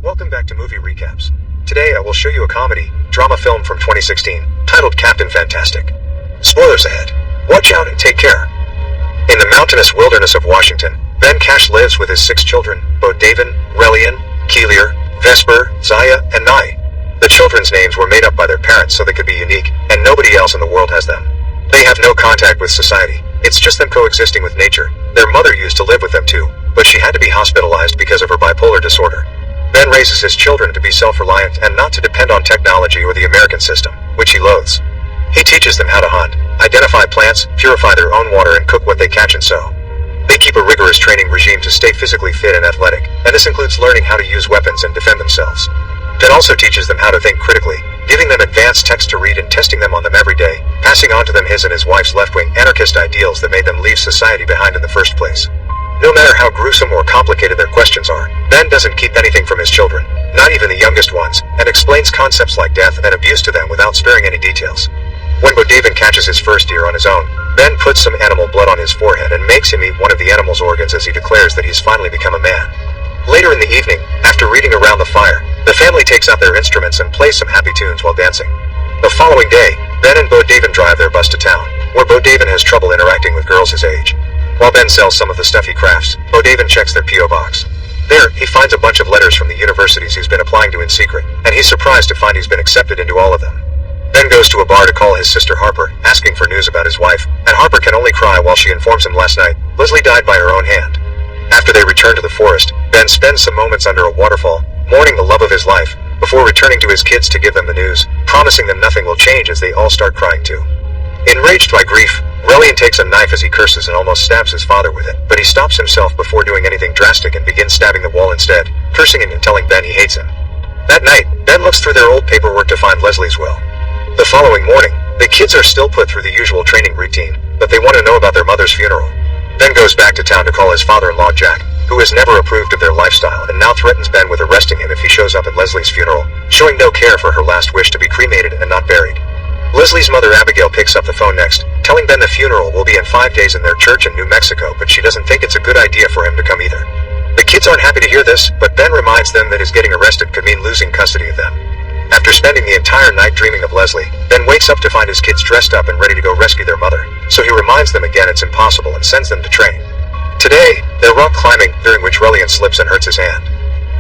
Welcome back to Movie Recaps. Today I will show you a comedy, drama film from 2016, titled Captain Fantastic. Spoilers ahead. Watch out and take care. In the mountainous wilderness of Washington, Ben Cash lives with his 6 children, Bo Davin, Relian, Keelier, Vesper, Zaya, and Nye. The children's names were made up by their parents so they could be unique, and nobody else in the world has them. They have no contact with society. It's just them coexisting with nature. Their mother used to live with them too, but she had to be hospitalized because of her bipolar disorder. Ben raises his children to be self-reliant and not to depend on technology or the American system, which he loathes. He teaches them how to hunt, identify plants, purify their own water, and cook what they catch and sow. They keep a rigorous training regime to stay physically fit and athletic, and this includes learning how to use weapons and defend themselves. Ben also teaches them how to think critically, giving them advanced text to read and testing them on them every day, passing on to them his and his wife's left-wing anarchist ideals that made them leave society behind in the first place. No matter how gruesome or complicated their questions are, Ben doesn't keep anything from his children, not even the youngest ones, and explains concepts like death and abuse to them without sparing any details. When Bo Davin catches his first deer on his own, Ben puts some animal blood on his forehead and makes him eat one of the animal's organs as he declares that he's finally become a man. Later in the evening, after reading around the fire, the family takes out their instruments and plays some happy tunes while dancing. The following day, Ben and Bo Davin drive their bus to town, where Bo Davin has trouble interacting with girls his age. While Ben sells some of the stuff he crafts, Bo Davin checks their P.O. box. There, he finds a bunch of letters from the universities he's been applying to in secret, and he's surprised to find he's been accepted into all of them. Ben goes to a bar to call his sister Harper, asking for news about his wife, and Harper can only cry while she informs him last night Leslie died by her own hand. After they return to the forest, Ben spends some moments under a waterfall, mourning the love of his life, before returning to his kids to give them the news, promising them nothing will change as they all start crying too. Enraged by grief, Relian takes a knife as he curses and almost stabs his father with it, but he stops himself before doing anything drastic and begins stabbing the wall instead, cursing him and telling Ben he hates him. That night, Ben looks through their old paperwork to find Leslie's will. The following morning, the kids are still put through the usual training routine, but they want to know about their mother's funeral. Ben goes back to town to call his father-in-law Jack, who has never approved of their lifestyle and now threatens Ben with arresting him if he shows up at Leslie's funeral, showing no care for her last wish to be cremated and not buried. Leslie's mother Abigail picks up the phone next, telling Ben the funeral will be in 5 days in their church in New Mexico, but she doesn't think it's a good idea for him to come either. The kids aren't happy to hear this, but Ben reminds them that his getting arrested could mean losing custody of them. After spending the entire night dreaming of Leslie, Ben wakes up to find his kids dressed up and ready to go rescue their mother, so he reminds them again it's impossible and sends them to train. Today, they're rock climbing, during which Relian slips and hurts his hand.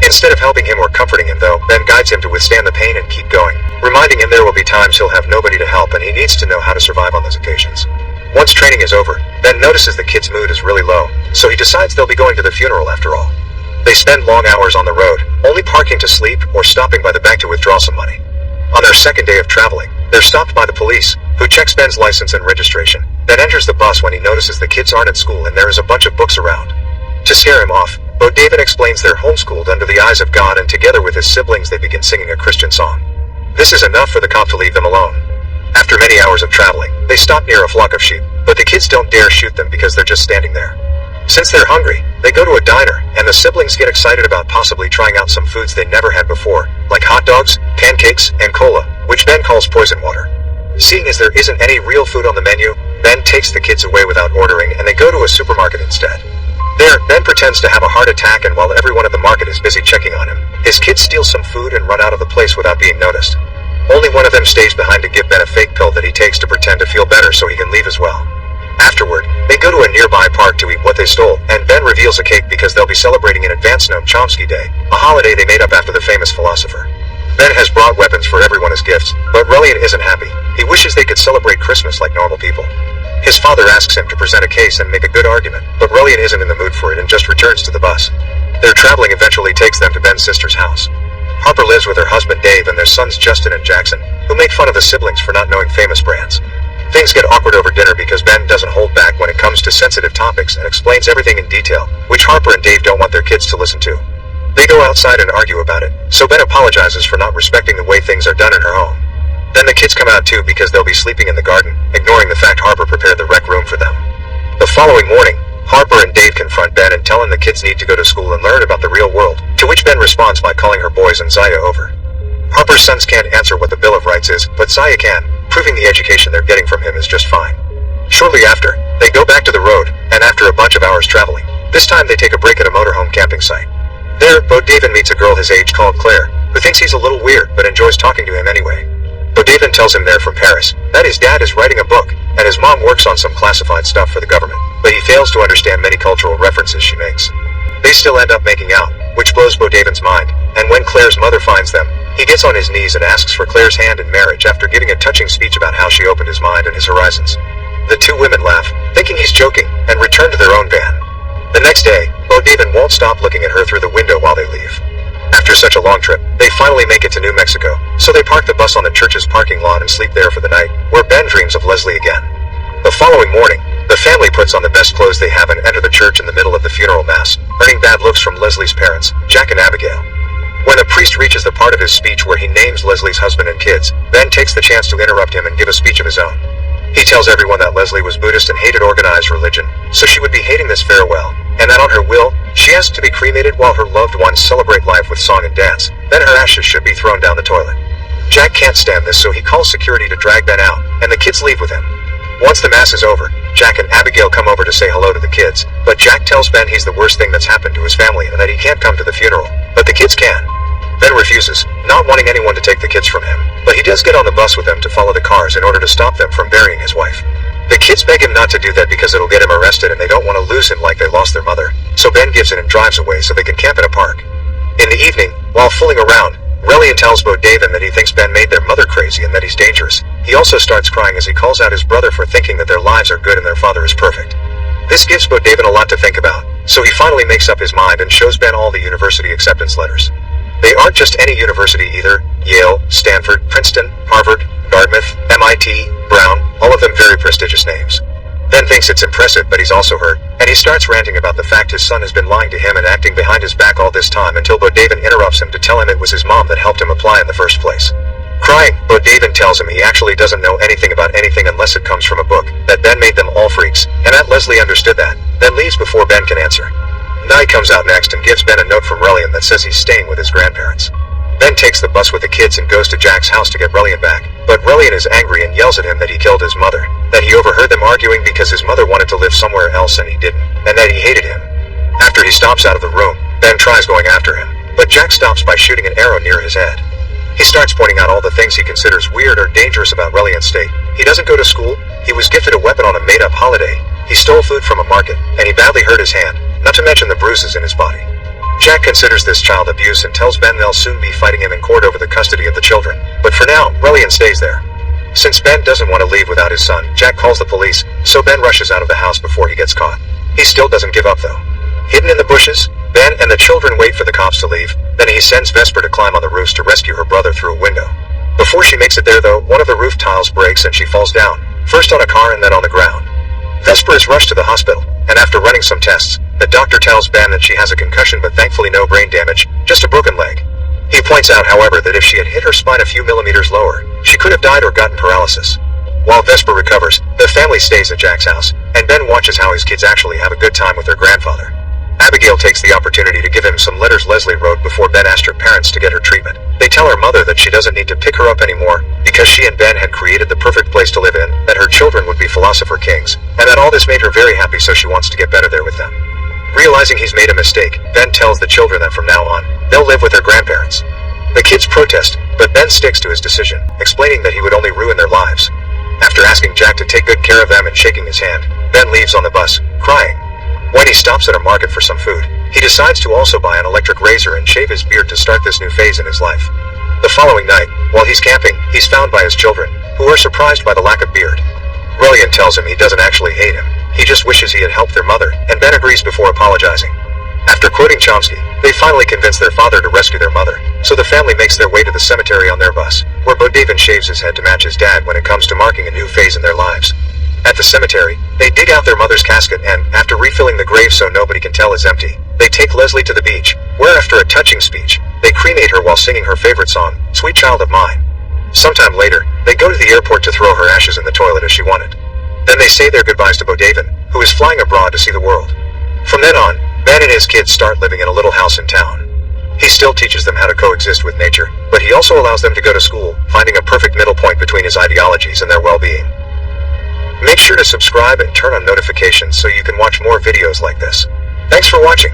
Instead of helping him or comforting him though, Ben guides him to withstand the pain and keep going, reminding him there will be times he'll have nobody to help and he needs to know how to survive on those occasions. Once training is over, Ben notices the kid's mood is really low, so he decides they'll be going to the funeral after all. They spend long hours on the road, only parking to sleep or stopping by the bank to withdraw some money. On their second day of traveling, they're stopped by the police, who checks Ben's license and registration, then enters the bus when he notices the kids aren't at school and there is a bunch of books around. To scare him off, Bo Davin explains they're homeschooled under the eyes of God, and together with his siblings they begin singing a Christian song. This is enough for the cop to leave them alone. After many hours of traveling, they stop near a flock of sheep, but the kids don't dare shoot them because they're just standing there. Since they're hungry, they go to a diner, and the siblings get excited about possibly trying out some foods they never had before, like hot dogs, pancakes, and cola, which Ben calls poison water. Seeing as there isn't any real food on the menu, Ben takes the kids away without ordering and they go to a supermarket instead. There, Ben pretends to have a heart attack, and while everyone at the market is busy checking on him, his kids steal some food and run out of the place without being noticed. Only one of them stays behind to give Ben a fake pill that he takes to pretend to feel better so he can leave as well. Afterward, they go to a nearby park to eat what they stole, and Ben reveals a cake because they'll be celebrating an advance Noam Chomsky Day, a holiday they made up after the famous philosopher. Ben has brought weapons for everyone as gifts, but Relian isn't happy. He wishes they could celebrate Christmas like normal people. His father asks him to present a case and make a good argument, but Relian isn't in the mood for it and just returns to the bus. Their traveling eventually takes them to Ben's sister's house. Harper lives with her husband Dave and their sons Justin and Jackson, who make fun of the siblings for not knowing famous brands. Things get awkward over dinner because Ben doesn't hold back when it comes to sensitive topics and explains everything in detail, which Harper and Dave don't want their kids to listen to. They go outside and argue about it, so Ben apologizes for not respecting the way things are done in her home. Then the kids come out too because they'll be sleeping in the garden, ignoring the fact Harper prepared the rec room for them. The following morning, Harper and Dave confront Ben and tell him the kids need to go to school and learn about the real world, to which Ben responds by calling her boys and Zaya over. Harper's sons can't answer what the Bill of Rights is, but Zaya can, proving the education they're getting from him is just fine. Shortly after, they go back to the road, and after a bunch of hours traveling, this time they take a break at a motorhome camping site. There, Bo David meets a girl his age called Claire, who thinks he's a little weird but enjoys talking to him anyway. Bo David tells him they're from Paris, that his dad is writing a book, and his mom works on some classified stuff for the government, but he fails to understand many cultural references she makes. They still end up making out, which blows Bo David's mind, and when Claire's mother finds them, he gets on his knees and asks for Claire's hand in marriage after giving a touching speech about how she opened his mind and his horizons. The two women laugh, thinking he's joking, and return to their own van. The next day, Bo David won't stop looking at her through the window while they leave. After such a long trip, they finally make it to New Mexico, so they park the bus on the church's parking lot and sleep there for the night, where Ben dreams of Leslie again. The following morning, the family puts on the best clothes they have and enter the church in the middle of the funeral mass, earning bad looks from Leslie's parents, Jack and Abigail. When the priest reaches the part of his speech where he names Leslie's husband and kids, Ben takes the chance to interrupt him and give a speech of his own. He tells everyone that Leslie was Buddhist and hated organized religion, so she would be hating this farewell, and that on her will, she asked to be cremated while her loved ones celebrate life with song and dance, then her ashes should be thrown down the toilet. Jack can't stand this, so he calls security to drag Ben out, and the kids leave with him. Once the mass is over, Jack and Abigail come over to say hello to the kids, but Jack tells Ben he's the worst thing that's happened to his family and that he can't come to the funeral, but the kids can. Ben refuses, not wanting anyone to take the kids from him, but he does get on the bus with them to follow the cars in order to stop them from burying his wife. The kids beg him not to do that because it'll get him arrested and they don't want to lose him like they lost their mother, so Ben gives in and drives away so they can camp in a park. In the evening, while fooling around, Relian tells Bo David that he thinks Ben made their mother crazy and that he's dangerous. He also starts crying as he calls out his brother for thinking that their lives are good and their father is perfect. This gives Bo David a lot to think about, so he finally makes up his mind and shows Ben all the university acceptance letters. They aren't just any university either: Yale, Stanford, Princeton, Harvard, Dartmouth, MIT, Brown, all of them very prestigious names. Ben thinks it's impressive, but he's also hurt, and he starts ranting about the fact his son has been lying to him and acting behind his back all this time until Bo David interrupts him to tell him it was his mom that helped him apply in the first place. Crying, Bo David tells him he actually doesn't know anything about anything unless it comes from a book, that Ben made them all freaks, and that Leslie understood that, then leaves before Ben can answer. Nye comes out next and gives Ben a note from Relian that says he's staying with his grandparents. Ben takes the bus with the kids and goes to Jack's house to get Relian back, but Relian is angry and yells at him that he killed his mother, that he overheard them arguing because his mother wanted to live somewhere else and he didn't, and that he hated him. After he stomps out of the room, Ben tries going after him, but Jack stops by shooting an arrow near his head. He starts pointing out all the things he considers weird or dangerous about Relian's state. He doesn't go to school, he was gifted a weapon on a made-up holiday, he stole food from a market, and he badly hurt his hand, not to mention the bruises in his body. Jack considers this child abuse and tells Ben they'll soon be fighting him in court over the custody of the children, but for now, Relian stays there. Since Ben doesn't want to leave without his son, Jack calls the police, so Ben rushes out of the house before he gets caught. He still doesn't give up though. Hidden in the bushes, Ben and the children wait for the cops to leave, then he sends Vesper to climb on the roofs to rescue her brother through a window. Before she makes it there though, one of the roof tiles breaks and she falls down, first on a car and then on the ground. Vesper is rushed to the hospital, and after running some tests, the doctor tells Ben that she has a concussion but thankfully no brain damage, just a broken leg. He points out, however, that if she had hit her spine a few millimeters lower, she could have died or gotten paralysis. While Vesper recovers, the family stays at Jack's house, and Ben watches how his kids actually have a good time with their grandfather. Abigail takes the opportunity to give him some letters Leslie wrote before Ben asked her parents to get her treatment. They tell her mother that she doesn't need to pick her up anymore, because she and Ben had created the perfect place to live in, that her children would be philosopher kings, and that all this made her very happy, so she wants to get better there with them. Realizing he's made a mistake, Ben tells the children that from now on, they'll live with their grandparents. The kids protest, but Ben sticks to his decision, explaining that he would only ruin their lives. After asking Jack to take good care of them and shaking his hand, Ben leaves on the bus, crying. When he stops at a market for some food, he decides to also buy an electric razor and shave his beard to start this new phase in his life. The following night, while he's camping, he's found by his children, who are surprised by the lack of beard. Relian tells him he doesn't actually hate him, he just wishes he had helped their mother, and Ben agrees before apologizing. After quoting Chomsky, they finally convince their father to rescue their mother, so the family makes their way to the cemetery on their bus, where Bo David shaves his head to match his dad when it comes to marking a new phase in their lives. At the cemetery, they dig out their mother's casket and, after refilling the grave so nobody can tell is empty, they take Leslie to the beach, where after a touching speech, they cremate her while singing her favorite song, Sweet Child of Mine. Sometime later, they go to the airport to throw her ashes in the toilet as she wanted. Then they say their goodbyes to Bo David, who is flying abroad to see the world. From then on, Ben and his kids start living in a little house in town. He still teaches them how to coexist with nature, but he also allows them to go to school, finding a perfect middle point between his ideologies and their well-being. Make sure to subscribe and turn on notifications so you can watch more videos like this. Thanks for watching.